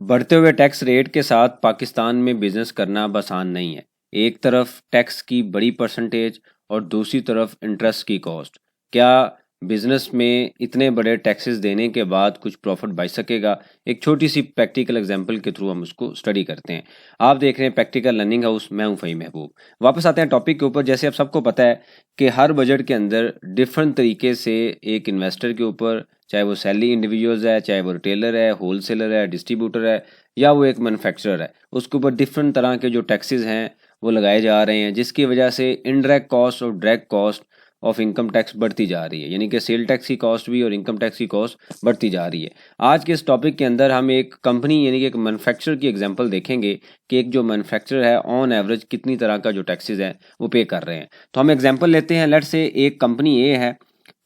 बढ़ते हुए tax rate के साथ पाकिस्तान में बिजनेस करना आसान नहीं है। एक तरफ टैक्स की बड़ी परसेंटेज और दूसरी तरफ इंटरेस्ट की कॉस्ट। क्या बिजनेस में इतने बड़े टैक्सेस देने के बाद कुछ प्रॉफिट बच सकेगा? एक छोटी सी प्रैक्टिकल एग्जांपल के थ्रू हम उसको स्टडी करते हैं। आप देख रहे हैं प्रैक्टिकल लर्निंग हाउस, मैं हूं फ़हीम महबूब। वापस आते हैं टॉपिक के ऊपर। जैसे आप सबको पता है कि हर बजट के अंदर डिफरेंट तरीके से एक इन्वेस्टर के ऊपर, चाहे वो सैलरी इंडिविजुअल्स है, चाहे वो रिटेलर है, होलसेलर है, डिस्ट्रीब्यूटर है, या वो एक मैन्युफैक्चरर है, उसके ऊपर डिफरेंट तरह के जो टैक्सेस हैं वो लगाए जा रहे हैं, जिसकी वजह से इनडायरेक्ट कॉस्ट और direct cost of income tax बढ़ती जा रही है। यानी कि सेल टैक्स की कॉस्ट भी और इनकम टैक्स की कॉस्ट बढ़ती जा रही है। आज के इस टॉपिक के अंदर हम एक कंपनी यानी कि एक मैन्युफैक्चरर की एग्जांपल देखेंगे कि एक जो मैन्युफैक्चरर है ऑन एवरेज कितनी तरह का जो टैक्सेस है वो पे कर रहे हैं। तो हम एग्जाम्पल लेते हैं। लेट्स से एक कंपनी ए है,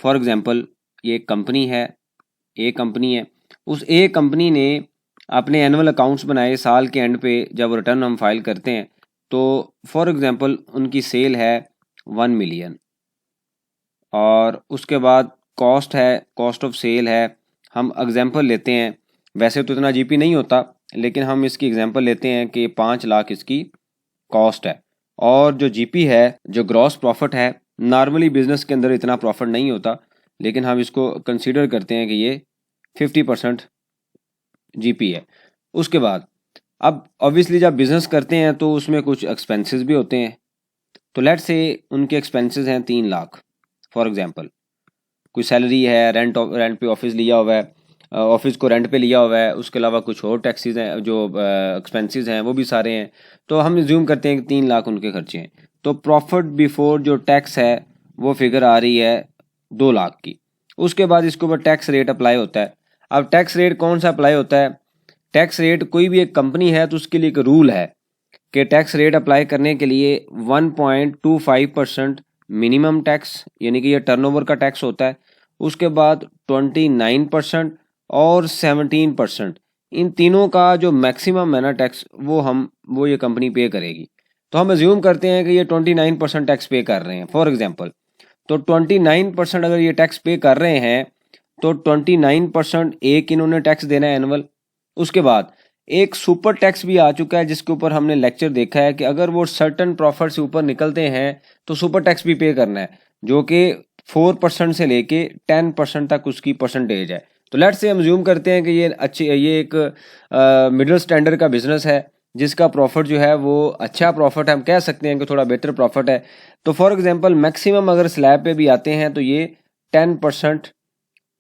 फॉर एग्जाम्पल ये एक कंपनी है, ए कंपनी है। उस ए कंपनी ने अपने एनुअल अकाउंट्स बनाए। साल के एंड पे जब रिटर्न हम फाइल करते हैं तो फॉर एग्जांपल उनकी सेल है 1 मिलियन, और उसके बाद कॉस्ट है, कॉस्ट ऑफ सेल है, हम एग्जांपल लेते हैं। वैसे तो इतना जीपी नहीं होता, लेकिन हम इसकी एग्जांपल लेते हैं कि 5 लाख इसकी कॉस्ट है। और जो जीपी है, जो ग्रॉस प्रॉफिट है, नॉर्मली बिजनेस के अंदर इतना प्रॉफिट नहीं होता, लेकिन हम इसको कंसीडर करते हैं कि ये 50% जीपी है। उसके बाद अब ऑब्वियसली जब बिजनेस करते हैं तो उसमें कुछ एक्सपेंसेस भी होते हैं। तो लेट्स से उनके एक्सपेंसेस हैं 3 लाख फॉर एग्जांपल। कोई सैलरी है, रेंट पे ऑफिस लिया हुआ है, ऑफिस को रेंट पे लिया हुआ है, उसके अलावा कुछ और टैक्सेस हैं, जो एक्सपेंसेस हैं वो भी सारे हैं। तो हम ज्यूम करते हैं कि 3 लाख उनके खर्चे हैं। तो प्रॉफिट बिफोर जो टैक्स है वो फिगर आ रही है 2 लाख की। उसके बाद इसके ऊपर टैक्स रेट अप्लाई होता है। अब टैक्स रेट कौन सा अप्लाई होता है? टैक्स रेट, कोई भी एक कंपनी है तो उसके लिए एक रूल है कि टैक्स रेट अप्लाई करने के लिए 1.25% मिनिमम टैक्स, यानी कि ये टर्नओवर का टैक्स होता है। उसके बाद 29% और 17%, इन तीनों का जो मैक्सिमम है ना टैक्स, वो ये कंपनी पे करेगी। तो हम अज्यूम करते हैं कि ये 29% टैक्स पे कर रहे हैं फॉर एग्जांपल। तो 29% अगर ये टैक्स पे कर रहे हैं तो 29% एक इन्होंने टैक्स देना है एनुअल। उसके बाद एक सुपर टैक्स भी आ चुका है जिसके ऊपर हमने लेक्चर देखा है कि अगर वो सर्टन प्रॉफिट से ऊपर निकलते हैं तो सुपर टैक्स भी पे करना है, जो कि 4% से लेके 10% तक उसकी परसेंटेज है। तो लेट्स से हम ज्यूम करते हैं कि ये एक मिडिल स्टैंडर्ड का बिजनेस है जिसका प्रॉफिट जो है वो अच्छा प्रॉफिट है, हम कह सकते हैं कि थोड़ा बेटर प्रॉफिट है। तो फॉर एग्जांपल मैक्सिमम अगर स्लैब पे भी आते हैं तो ये 10%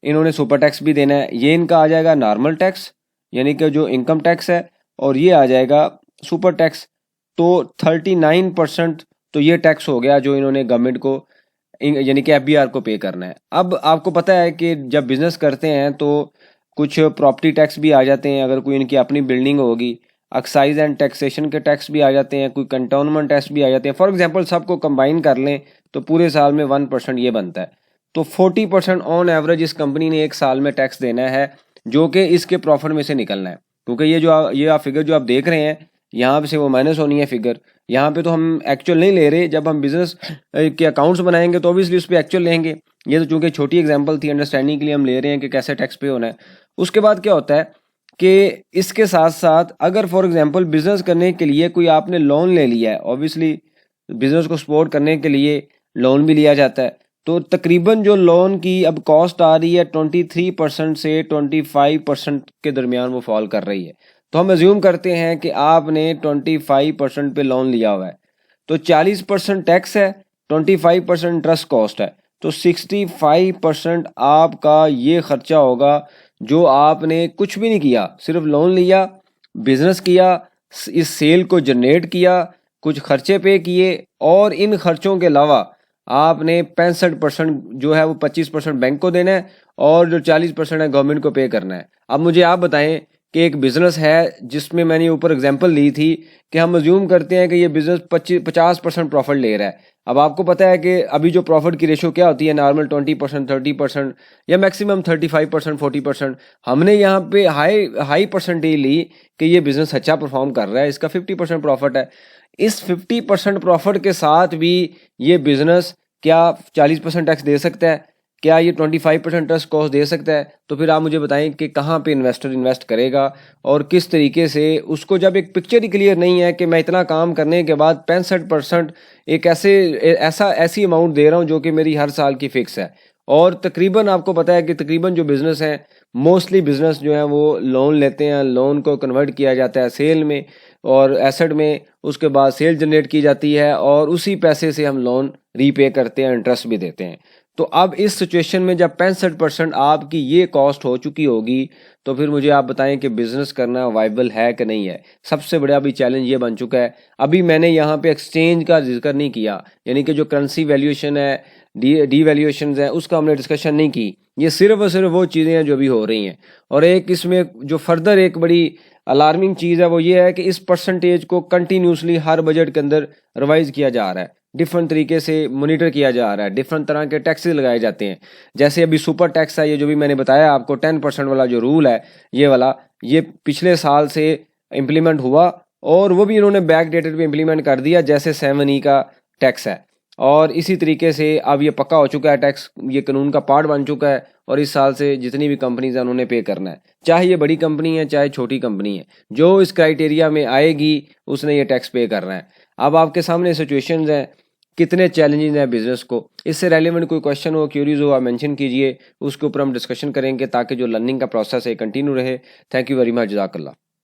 इन्होंने सुपर टैक्स भी देना है। ये इनका आ जाएगा नॉर्मल टैक्स, यानी कि जो इनकम टैक्स है, और ये आ जाएगा सुपर टैक्स। तो 39% तो ये टैक्स हो गया जो इन्होंने गवर्नमेंट को यानी कि एफबीआर को पे करना है। अब आपको पता है कि जब बिजनेस करते हैं तो कुछ प्रॉपर्टी टैक्स भी आ जाते हैं, अगर कोई इनकी अपनी बिल्डिंग होगी, एक्साइज एंड टैक्सेशन के टैक्स भी आ जाते हैं, कोई कंटोनमेंट टैक्स भी आ जाते हैं। फॉर एग्जांपल सबको कंबाइन कर लें तो पूरे साल में 1% ये बनता है। तो 40% ऑन एवरेज इस कंपनी ने एक साल में टैक्स देना है, जो कि इसके प्रॉफिट में से निकलना है। क्योंकि ये आप फिगर जो आप देख रहे हैं यहाँ पे से वो माइनस होनी है फिगर। यहाँ पे तो हम एक्चुअल नहीं ले रहे, जब हम बिजनेस के अकाउंट्स बनाएंगे तो ऑब्वियसली उस पर एक्चुअल लेंगे। ये तो चूंकि छोटी एग्जांपल थी, अंडरस्टैंडिंग के लिए हम ले रहे हैं कि कैसे टैक्स पे होना है। उसके बाद क्या होता है कि इसके साथ साथ अगर फॉर एग्जांपल बिजनेस करने के लिए कोई आपने लोन ले लिया है, ऑब्वियसली बिजनेस को सपोर्ट करने के लिए लोन भी लिया जाता है। तो तकरीबन जो लोन की अब कॉस्ट आ रही है 23% से 25% के दरमियान वो फॉल कर रही है। तो हम अज्यूम करते हैं कि आपने 25% पे लोन लिया हुआ है, तो 40% टैक्स है, 25% इंटरेस्ट कॉस्ट है, तो 65% आपका ये खर्चा होगा जो आपने कुछ भी नहीं किया, सिर्फ लोन लिया, बिजनेस किया, इस सेल को जनरेट किया, कुछ खर्चे पे किए, और इन खर्चों के अलावा आपने 65% जो है वो 25% बैंक को देना है, और जो 40% है गवर्नमेंट को पे करना है। अब मुझे आप बताएं कि एक बिजनेस है जिसमें मैंने ऊपर एग्जांपल ली थी कि हम अज्यूम करते हैं कि ये बिजनेस 50% प्रॉफिट ले रहा है। अब आपको पता है कि अभी जो प्रॉफिट की रेशो क्या होती है, नॉर्मल 20%, 30% या मैक्सिमम 35%, 40%। हमने यहाँ पे हाई परसेंटेज ली कि ये बिजनेस अच्छा परफॉर्म कर रहा है, इसका 50% प्रॉफिट है। इस 50% प्रॉफिट के साथ भी ये बिजनेस क्या 40% टैक्स दे सकता है? क्या ये 25% इंटरेस्ट कॉस्ट दे सकता है? तो फिर आप मुझे बताएं कि कहाँ पे इन्वेस्टर इन्वेस्ट करेगा और किस तरीके से उसको, जब एक पिक्चर ही क्लियर नहीं है कि मैं इतना काम करने के बाद 65% एक ऐसी अमाउंट दे रहा हूँ जो कि मेरी हर साल की फिक्स है। और तकरीबन आपको पता है कि तकरीबन जो बिज़नेस हैं, मोस्टली बिज़नेस जो है वो लोन लेते हैं, लोन को कन्वर्ट किया जाता है सेल में और एसेट में, उसके बाद सेल जनरेट की जाती है और उसी पैसे से हम लोन रीपे करते हैं, इंटरेस्ट भी देते हैं। तो अब इस सिचुएशन में जब 65% आपकी ये कॉस्ट हो चुकी होगी, तो फिर मुझे आप बताएं कि बिजनेस करना वाइबल है कि नहीं है। सबसे बड़ा अभी चैलेंज ये बन चुका है। अभी मैंने यहाँ पे एक्सचेंज का जिक्र नहीं किया, यानी कि जो करेंसी वैल्यूएशन है, डी वैल्यूएशन है, उसका हमने डिस्कशन नहीं की। ये सिर्फ और सिर्फ वो चीज़ें हैं जो अभी हो रही हैं। और एक इसमें जो फर्दर एक बड़ी अलार्मिंग चीज़ है वो ये है कि इस परसेंटेज को कंटिन्यूसली हर बजट के अंदर रिवाइज किया जा रहा है, डिफरेंट तरीके से मॉनिटर किया जा रहा है, डिफरेंट तरह के टैक्सेस लगाए जाते हैं। जैसे अभी सुपर टैक्स है, ये जो भी मैंने बताया आपको 10% वाला जो रूल है, ये वाला, ये पिछले साल से इम्प्लीमेंट हुआ और वो भी इन्होंने बैक डेटेड पे इम्प्लीमेंट कर दिया, जैसे 7E का टैक्स है। और इसी तरीके से अब ये पक्का हो चुका है टैक्स, ये कानून का पार्ट बन चुका है और इस साल से जितनी भी कंपनीज हैं उन्होंने पे करना है, चाहे ये बड़ी कंपनी है चाहे छोटी कंपनी है, जो इस क्राइटेरिया में आएगी उसने ये टैक्स पे करना है। अब आपके सामने सिचुएशंस हैं, कितने चैलेंजेस हैं बिजनेस को। इससे रेलिवेंट कोई क्वेश्चन हो, क्यूरीज हो, आप मेंशन कीजिए, उसके ऊपर हम डिस्कशन करेंगे ताकि जो लर्निंग का प्रोसेस है कंटिन्यू रहे। थैंक यू वेरी मच, जज़ाकल्लाह।